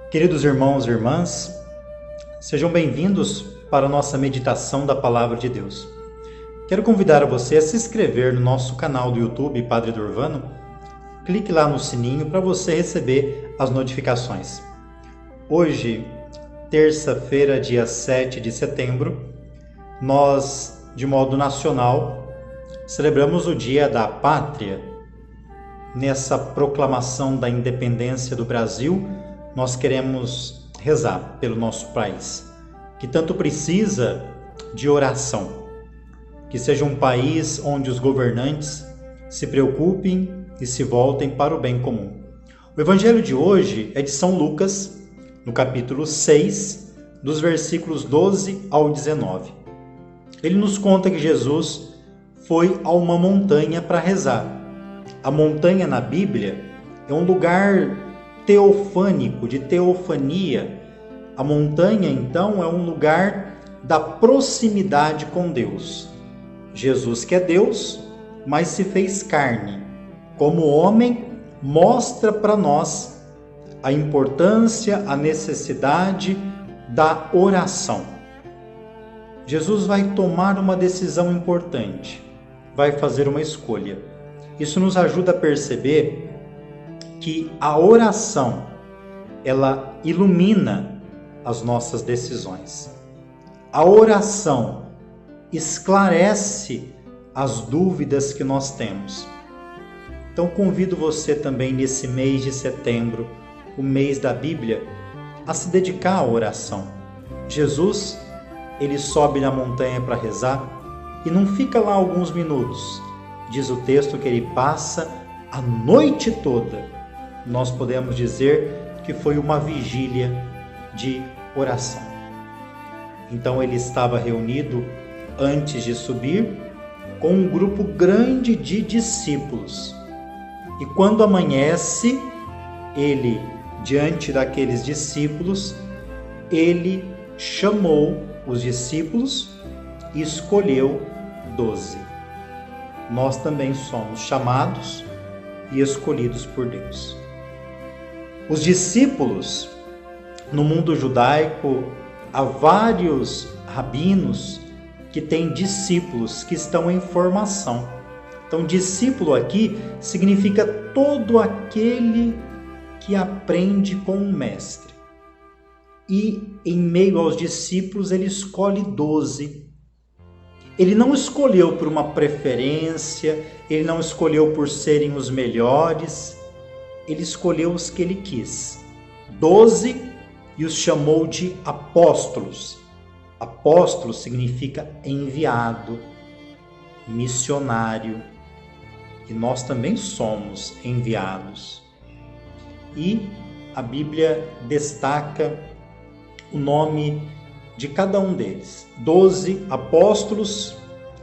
Queridos irmãos e irmãs, sejam bem-vindos para a nossa meditação da Palavra de Deus. Quero convidar você a se inscrever no nosso canal do YouTube Padre Durvano. Clique lá no sininho para você receber as notificações. Hoje, terça-feira, dia 7 de setembro, nós, de modo nacional, celebramos o Dia da Pátria. Nessa proclamação da independência do Brasil, nós queremos rezar pelo nosso país, que tanto precisa de oração. Que seja um país onde os governantes se preocupem e se voltem para o bem comum. O evangelho de hoje é de São Lucas, no capítulo 6, dos versículos 12 ao 19. Ele nos conta que Jesus foi a uma montanha para rezar. A montanha na Bíblia é um lugar teofânico, de teofania. A montanha, então, é um lugar da proximidade com Deus. Jesus, que é Deus, mas se fez carne. Como homem, mostra para nós a importância, a necessidade da oração. Jesus vai tomar uma decisão importante, vai fazer uma escolha. Isso nos ajuda a perceber que a oração, ela ilumina as nossas decisões. A oração esclarece as dúvidas que nós temos. Então convido você também nesse mês de setembro, o mês da Bíblia, a se dedicar à oração. Jesus, ele sobe na montanha para rezar e não fica lá alguns minutos. Diz o texto que ele passa a noite toda. Nós podemos dizer que foi uma vigília de oração. Então ele estava reunido antes de subir com um grupo grande de discípulos. E quando amanhece, ele, diante daqueles discípulos, ele chamou os discípulos e escolheu 12. Nós também somos chamados e escolhidos por Deus. Os discípulos, no mundo judaico, há vários rabinos que têm discípulos que estão em formação. Então, discípulo aqui significa todo aquele que aprende com o mestre. E em meio aos discípulos, ele escolhe 12. Ele não escolheu por uma preferência, ele não escolheu por serem os melhores, ele escolheu os que ele quis. 12 e os chamou de apóstolos. Apóstolo significa enviado, missionário. E nós também somos enviados. E a Bíblia destaca o nome de cada um deles. 12 apóstolos,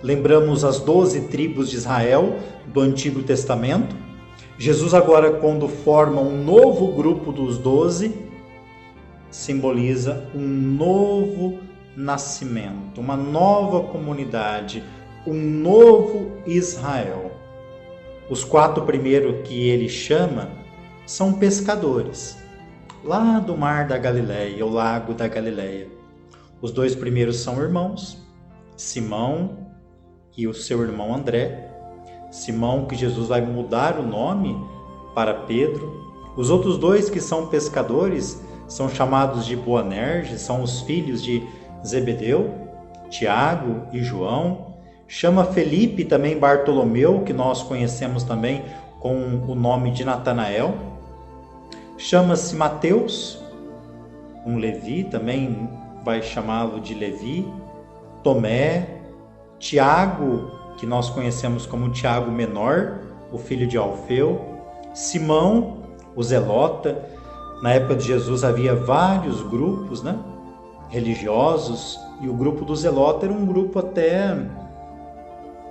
lembramos as 12 tribos de Israel do Antigo Testamento. Jesus agora, quando forma um novo grupo dos 12, simboliza um novo nascimento, uma nova comunidade, um novo Israel. Os 4 primeiros que ele chama são pescadores, lá do mar da Galileia, o lago da Galileia. Os 2 primeiros são irmãos, Simão e o seu irmão André. Simão, que Jesus vai mudar o nome para Pedro. Os outros 2 que são pescadores são chamados de Boanerges, são os filhos de Zebedeu, Tiago e João. Chama Felipe, também Bartolomeu, que nós conhecemos também com o nome de Natanael. Chama-se Mateus, um Levi, também vai chamá-lo de Levi. Tomé, Tiago, que nós conhecemos como Tiago Menor, o filho de Alfeu. Simão, o Zelota. Na época de Jesus havia vários grupos, religiosos, e o grupo do Zelota era um grupo até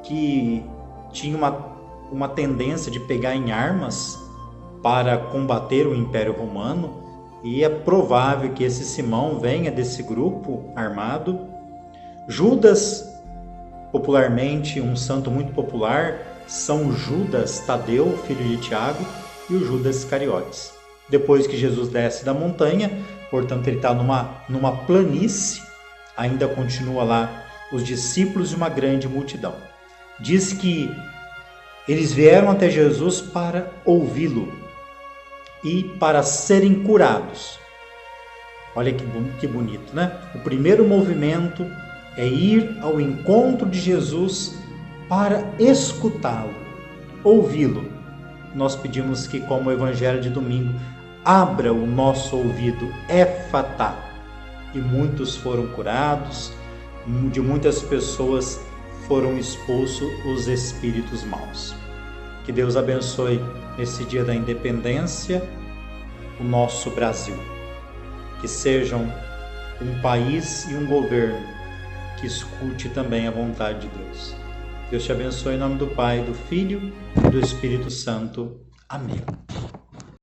que tinha uma tendência de pegar em armas para combater o Império Romano, e é provável que esse Simão venha desse grupo armado. Judas, popularmente um santo muito popular, São Judas Tadeu, filho de Tiago, e o Judas Iscariotes. depois que Jesus desce da montanha, portanto ele está numa planície, ainda continua lá os discípulos e uma grande multidão. Diz que eles vieram até Jesus para ouvi-lo e para serem curados. Olha que bonito, né? O primeiro movimento é ir ao encontro de Jesus para escutá-lo, ouvi-lo. Nós pedimos que, como o Evangelho de domingo, abra o nosso ouvido, éfatá. E muitos foram curados, de muitas pessoas foram expulsos os espíritos maus. Que Deus abençoe nesse dia da independência o nosso Brasil. Que sejam um país e um governo que escute também a vontade de Deus. Deus te abençoe em nome do Pai, do Filho e do Espírito Santo. Amém.